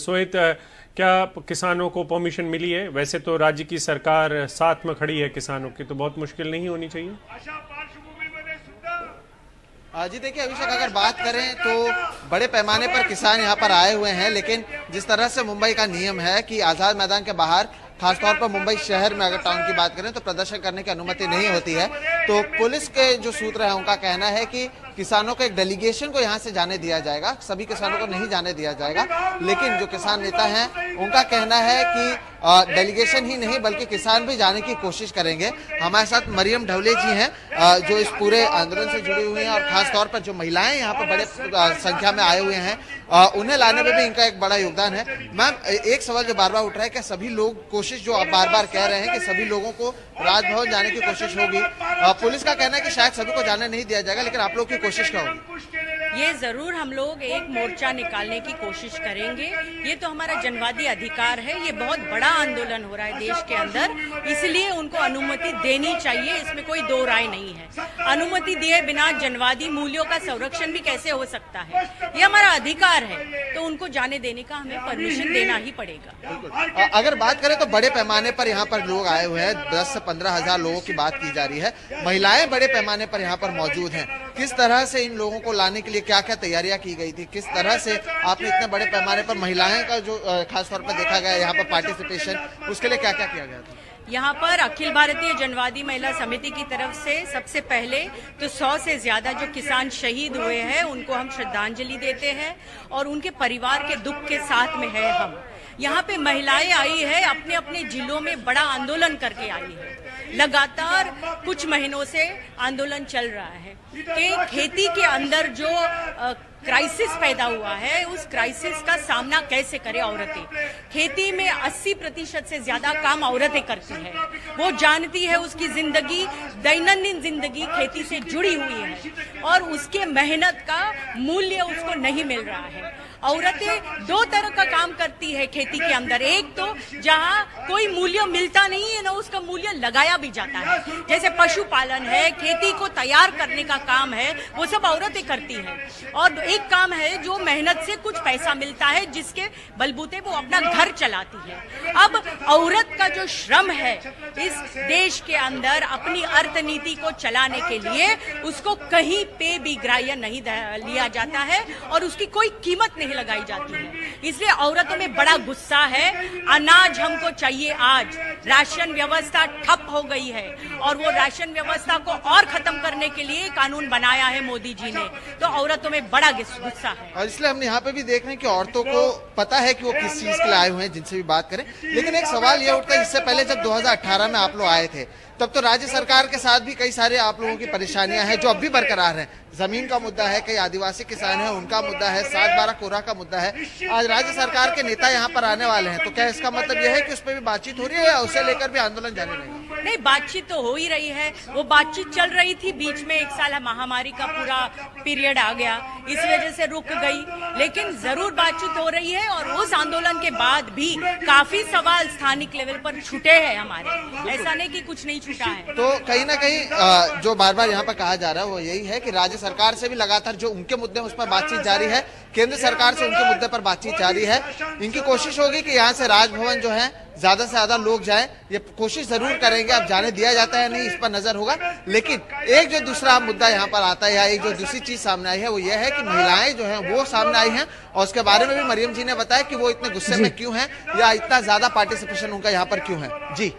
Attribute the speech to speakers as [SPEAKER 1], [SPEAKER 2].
[SPEAKER 1] सोहित, क्या किसानों को परमिशन मिली है? वैसे तो राज्य की सरकार साथ में खड़ी है किसानों की, तो बहुत मुश्किल नहीं होनी चाहिए।
[SPEAKER 2] जी देखिए अभिषेक, अगर बात करें तो बड़े पैमाने पर किसान यहाँ पर आए हुए हैं, लेकिन जिस तरह से मुंबई का नियम है कि आजाद मैदान के बाहर, खासतौर पर मुंबई शहर में अगर टाउन की बात करें तो प्रदर्शन करने की अनुमति नहीं होती है। तो पुलिस के जो सूत्र हैं उनका कहना है कि किसानों के एक डेलीगेशन को यहाँ से जाने दिया जाएगा, सभी किसानों को नहीं जाने दिया जाएगा। लेकिन जो किसान नेता हैं उनका कहना है कि डेलीगेशन ही नहीं बल्कि किसान भी जाने की कोशिश करेंगे। हमारे साथ मरियम ढवले जी हैं जो इस पूरे आंदोलन से जुड़ी हुई हैं, और खासतौर पर जो महिलाएं यहाँ पर बड़े संख्या में आए हुए हैं उन्हें लाने में भी इनका एक बड़ा योगदान है। मैम, एक सवाल जो बार बार उठ रहा है, क्या सभी लोग कोशिश, जो आप बार बार कह रहे हैं कि सभी लोगों को राजभवन जाने की कोशिश होगी, पुलिस का कहना है कि शायद सभी को जाने नहीं दिया जाएगा, लेकिन आप लोग की कोशिश क्या होगी?
[SPEAKER 3] ये जरूर हम लोग एक मोर्चा निकालने की कोशिश करेंगे। ये तो हमारा जनवादी अधिकार है, ये बहुत बड़ा आंदोलन हो रहा है देश के अंदर, इसलिए उनको अनुमति देनी चाहिए, इसमें कोई दो राय नहीं है। अनुमति दिए बिना जनवादी मूल्यों का संरक्षण भी कैसे हो सकता है? ये हमारा अधिकार है, तो उनको जाने देने का हमें परमिशन देना ही पड़ेगा।
[SPEAKER 2] अगर बात करें तो बड़े पैमाने पर यहाँ पर लोग आए हुए हैं, 10 से 15 हजार लोगों की बात की जा रही है। महिलाएं बड़े पैमाने पर यहाँ पर मौजूद हैं। किस तरह से इन लोगों को लाने के लिए क्या क्या तैयारियां की गई थी? किस तरह से आपने इतने बड़े पैमाने पर महिलाएं का जो खासतौर पर देखा गया यहाँ पर पार्टिसिपेशन, उसके लिए क्या क्या किया गया था?
[SPEAKER 3] यहाँ पर अखिल भारतीय जनवादी महिला समिति की तरफ से सबसे पहले तो 100 से ज्यादा जो किसान शहीद हुए हैं उनको हम श्रद्धांजलि देते हैं, और उनके परिवार के दुख के साथ में है हम। यहाँ पे महिलाएं आई है, अपने अपने जिलों में बड़ा आंदोलन करके आई है। लगातार कुछ महीनों से आंदोलन चल रहा है कि खेती के अंदर जो क्राइसिस पैदा हुआ है, उस क्राइसिस का सामना कैसे करें औरतें। खेती में 80% से ज्यादा काम औरतें करती है। वो जानती है उसकी जिंदगी, दैनंदिन जिंदगी खेती से जुड़ी हुई है, और उसके मेहनत का मूल्य उसको नहीं मिल रहा है। औरतें दो तरह का काम करती है खेती के अंदर, एक तो जहाँ कोई मूल्य मिलता नहीं है ना, उसका मूल्य लगाया भी जाता है, जैसे पशुपालन है, खेती को तैयार करने का काम है, वो सब औरतें करती हैं। और एक काम है जो मेहनत से कुछ पैसा मिलता है, जिसके बलबूते वो अपना घर चलाती है। अब औरत का जो श्रम है इस देश के अंदर अपनी अर्थनीति को चलाने के लिए, उसको कहीं पे भी ग्राह्य नहीं लिया जाता है और उसकी कोई कीमत नहीं लगाई जाती है। इसलिए औरतों में बड़ा गुस्सा है। अनाज हमको चाहिए आज। राशन व्यवस्था ठप हो गई है, और वो राशन व्यवस्था को और खत्म करने के लिए कानून बनाया है मोदी जी ने, तो औरतों में बड़ा गुस्सा है।
[SPEAKER 2] और इसलिए हम यहाँ पे भी देख रहे हैं कि औरतों को पता है कि वो किस चीज के लिए आए हुए हैं, जिनसे भी बात करें। लेकिन एक सवाल ये उठता है, इससे पहले जब 2018 में आप लोग आए थे, तब तो राज्य सरकार के साथ भी कई सारे आप लोगों की परेशानियां हैं जो अब भी बरकरार हैं। जमीन का मुद्दा है, कई आदिवासी किसान हैं उनका मुद्दा है, 7/12 कोरा का मुद्दा है। आज राज्य सरकार के नेता यहाँ पर आने वाले हैं, तो क्या इसका मतलब यह है कि उस पर भी बातचीत हो रही है, या उसे लेकर भी आंदोलन जारी रहेगा?
[SPEAKER 3] नहीं, बातचीत तो हो ही रही है। वो बातचीत चल रही थी, बीच में 1 साल महामारी का पूरा पीरियड आ गया, इस वजह से रुक गई, लेकिन जरूर बातचीत हो रही है। और उस आंदोलन के बाद भी काफी सवाल स्थानिक लेवल पर छूटे हैं हमारे, ऐसा नहीं कि कुछ नहीं छूटा है।
[SPEAKER 2] तो कहीं ना कहीं जो बार बार यहाँ पर कहा जा रहा है वो यही है कि राज्य सरकार से भी लगातार जो उनके मुद्दे उस पर बातचीत जारी है, केंद्र सरकार से उनके मुद्दे पर बातचीत जारी है। इनकी कोशिश होगी कि यहाँ से राजभवन जो है ज्यादा से ज्यादा लोग जाएं, ये कोशिश जरूर करेंगे। अब जाने दिया जाता है नहीं, इस पर नजर होगा। लेकिन एक जो दूसरा मुद्दा यहाँ पर आता है, या एक जो दूसरी चीज सामने आई है, वो ये है कि महिलाएं जो हैं वो सामने आई हैं, और उसके बारे में भी मरियम जी ने बताया कि वो इतने गुस्से में क्यों हैं, या इतना ज्यादा पार्टिसिपेशन उनका यहाँ पर क्यों है। जी।